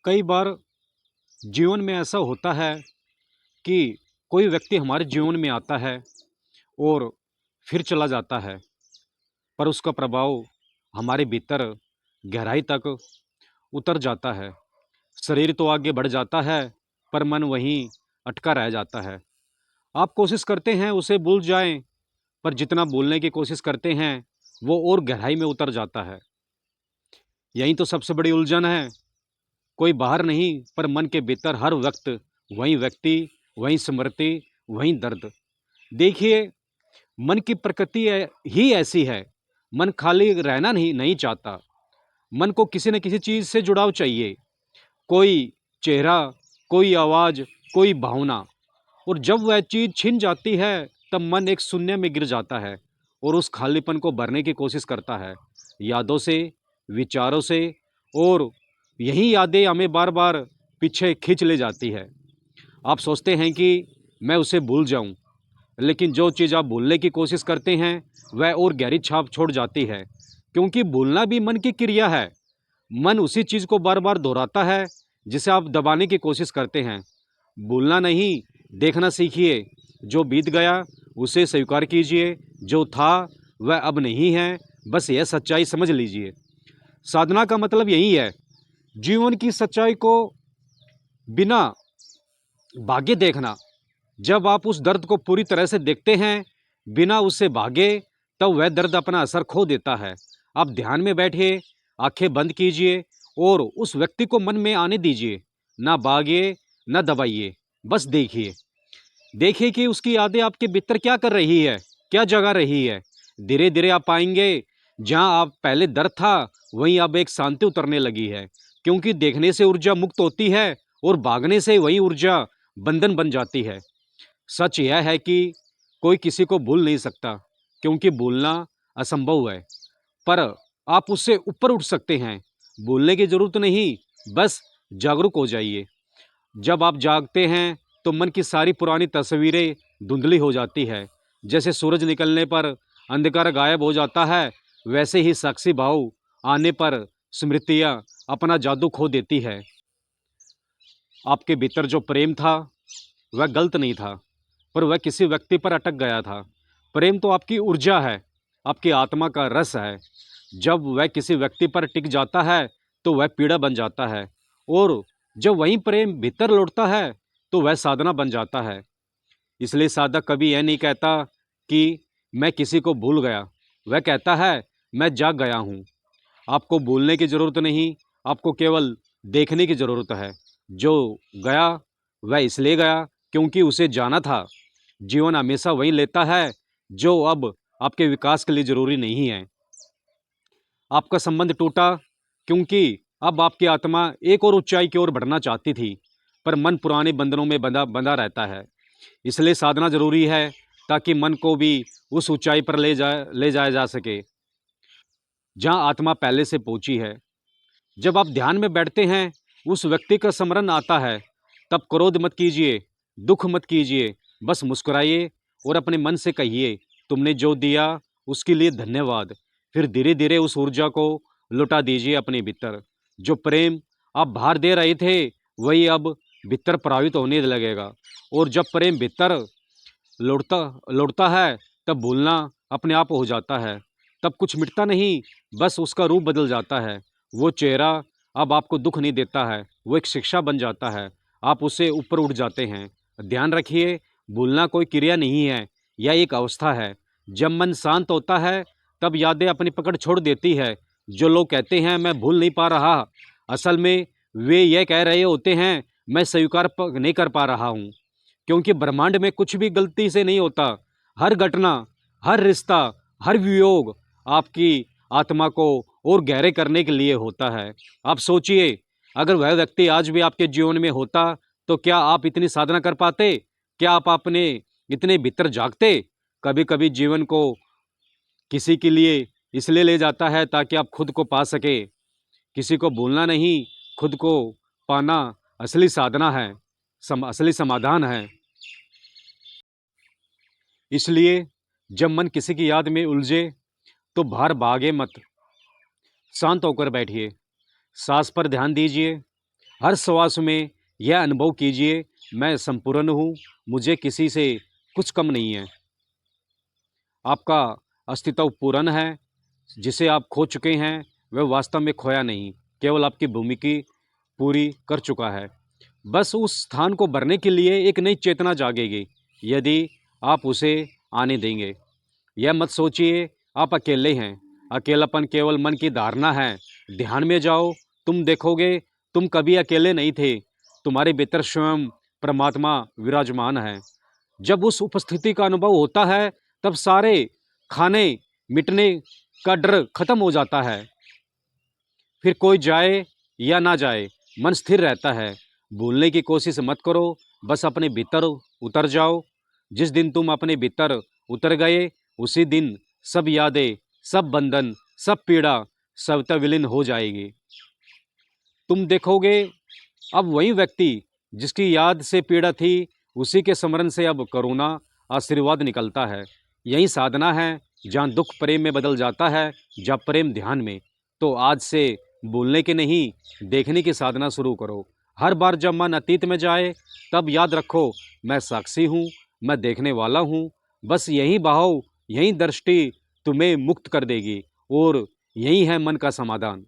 कई बार जीवन में ऐसा होता है कि कोई व्यक्ति हमारे जीवन में आता है और फिर चला जाता है, पर उसका प्रभाव हमारे भीतर गहराई तक उतर जाता है। शरीर तो आगे बढ़ जाता है, पर मन वहीं अटका रह जाता है। आप कोशिश करते हैं उसे भूल जाएं, पर जितना भूलने की कोशिश करते हैं वो और गहराई में उतर जाता है। यही तो सबसे बड़ी उलझन है। कोई बाहर नहीं, पर मन के भीतर हर वक्त वही व्यक्ति, वही स्मृति, वही दर्द। देखिए, मन की प्रकृति ही ऐसी है। मन खाली रहना नहीं नहीं चाहता। मन को किसी न किसी चीज़ से जुड़ाव चाहिए। कोई चेहरा, कोई आवाज़, कोई भावना। और जब वह चीज़ छिन जाती है तब मन एक शून्य में गिर जाता है और उस खालीपन को भरने की कोशिश करता है, यादों से, विचारों से। और यही यादें हमें बार बार पीछे खींच ले जाती है। आप सोचते हैं कि मैं उसे भूल जाऊं, लेकिन जो चीज़ आप भूलने की कोशिश करते हैं वह और गहरी छाप छोड़ जाती है, क्योंकि भूलना भी मन की क्रिया है। मन उसी चीज़ को बार बार दोहराता है जिसे आप दबाने की कोशिश करते हैं। भूलना नहीं, देखना सीखिए। जो बीत गया उसे स्वीकार कीजिए। जो था वह अब नहीं है, बस यह सच्चाई समझ लीजिए। साधना का मतलब यही है, जीवन की सच्चाई को बिना भागे देखना। जब आप उस दर्द को पूरी तरह से देखते हैं, बिना उससे भागे, तब वह दर्द अपना असर खो देता है। आप ध्यान में बैठिए, आंखें बंद कीजिए और उस व्यक्ति को मन में आने दीजिए। ना भागिए, ना दबाइए, बस देखिए। देखिए कि उसकी यादें आपके भीतर क्या कर रही है, क्या जगा रही है। धीरे धीरे आप पाएंगे, जहां आप पहले दर्द था वहीं अब एक शांति उतरने लगी है। क्योंकि देखने से ऊर्जा मुक्त होती है और भागने से वही ऊर्जा बंधन बन जाती है। सच यह है कि कोई किसी को भूल नहीं सकता, क्योंकि भूलना असंभव है। पर आप उससे ऊपर उठ सकते हैं। भूलने की जरूरत नहीं, बस जागरूक हो जाइए। जब आप जागते हैं तो मन की सारी पुरानी तस्वीरें धुंधली हो जाती है। जैसे सूरज निकलने पर अंधकार गायब हो जाता है, वैसे ही साक्षी भाव आने पर स्मृतियाँ अपना जादू खो देती है। आपके भीतर जो प्रेम था वह गलत नहीं था, पर वह किसी व्यक्ति पर अटक गया था। प्रेम तो आपकी ऊर्जा है, आपकी आत्मा का रस है। जब वह किसी व्यक्ति पर टिक जाता है तो वह पीड़ा बन जाता है, और जब वही प्रेम भीतर लौटता है तो वह साधना बन जाता है। इसलिए साधक कभी यह नहीं कहता कि मैं किसी को भूल गया, वह कहता है मैं जाग गया हूँ। आपको भूलने की ज़रूरत नहीं, आपको केवल देखने की ज़रूरत है। जो गया वह इसलिए गया क्योंकि उसे जाना था। जीवन हमेशा वही लेता है जो अब आपके विकास के लिए ज़रूरी नहीं है। आपका संबंध टूटा क्योंकि अब आपकी आत्मा एक और ऊंचाई की ओर बढ़ना चाहती थी, पर मन पुराने बंधनों में बंधा बंधा रहता है। इसलिए साधना ज़रूरी है, ताकि मन को भी उस ऊंचाई पर ले जाया जा सके जहां आत्मा पहले से पहुंची है। जब आप ध्यान में बैठते हैं, उस व्यक्ति का स्मरण आता है, तब क्रोध मत कीजिए, दुख मत कीजिए, बस मुस्कुराइए और अपने मन से कहिए, तुमने जो दिया उसके लिए धन्यवाद। फिर धीरे धीरे उस ऊर्जा को लौटा दीजिए अपने भीतर। जो प्रेम आप बाहर दे रहे थे वही अब भीतर प्रभावित होने लगेगा। और जब प्रेम भीतर लौटता लौटता है, तब भूलना अपने आप हो जाता है। तब कुछ मिटता नहीं, बस उसका रूप बदल जाता है। वो चेहरा अब आपको दुख नहीं देता है, वो एक शिक्षा बन जाता है। आप उससे ऊपर उठ जाते हैं। ध्यान रखिए, भूलना कोई क्रिया नहीं है, यह एक अवस्था है। जब मन शांत होता है तब यादें अपनी पकड़ छोड़ देती है। जो लोग कहते हैं मैं भूल नहीं पा रहा, असल में वे यह कह रहे होते हैं मैं स्वीकार नहीं कर पा रहा हूँ। क्योंकि ब्रह्मांड में कुछ भी गलती से नहीं होता। हर घटना, हर रिश्ता, हर वियोग आपकी आत्मा को और गहरे करने के लिए होता है। आप सोचिए, अगर वह व्यक्ति आज भी आपके जीवन में होता तो क्या आप इतनी साधना कर पाते? क्या आप अपने इतने भीतर जागते? कभी कभी जीवन को किसी के लिए इसलिए ले जाता है ताकि आप खुद को पा सके। किसी को भूलना नहीं, खुद को पाना असली साधना है, असली समाधान है। इसलिए जब मन किसी की याद में उलझे तो बाहर भागे मत, शांत होकर बैठिए, सांस पर ध्यान दीजिए, हर श्वास में यह अनुभव कीजिए, मैं संपूर्ण हूँ, मुझे किसी से कुछ कम नहीं है। आपका अस्तित्व पूर्ण है। जिसे आप खो चुके हैं वह वास्तव में खोया नहीं, केवल आपकी भूमिका पूरी कर चुका है। बस उस स्थान को भरने के लिए एक नई चेतना जागेगी, यदि आप उसे आने देंगे। यह मत सोचिए आप अकेले हैं, अकेलापन केवल मन की धारणा है। ध्यान में जाओ, तुम देखोगे तुम कभी अकेले नहीं थे, तुम्हारे भीतर स्वयं परमात्मा विराजमान है। जब उस उपस्थिति का अनुभव होता है तब सारे खाने मिटने का डर खत्म हो जाता है। फिर कोई जाए या ना जाए, मन स्थिर रहता है। भूलने की कोशिश मत करो, बस अपने भीतर उतर जाओ। जिस दिन तुम अपने भीतर उतर गए, उसी दिन सब यादें, सब बंधन, सब पीड़ा स्वतः विलीन हो जाएगी। तुम देखोगे अब वही व्यक्ति जिसकी याद से पीड़ा थी, उसी के स्मरण से अब करुणा आशीर्वाद निकलता है। यही साधना है, जहाँ दुख प्रेम में बदल जाता है, जहाँ प्रेम ध्यान में। तो आज से भूलने के नहीं, देखने की साधना शुरू करो। हर बार जब मन अतीत में जाए तब याद रखो, मैं साक्षी हूँ, मैं देखने वाला हूँ। बस यही भाव, यही दृष्टि तुम्हें मुक्त कर देगी और यही है मन का समाधान।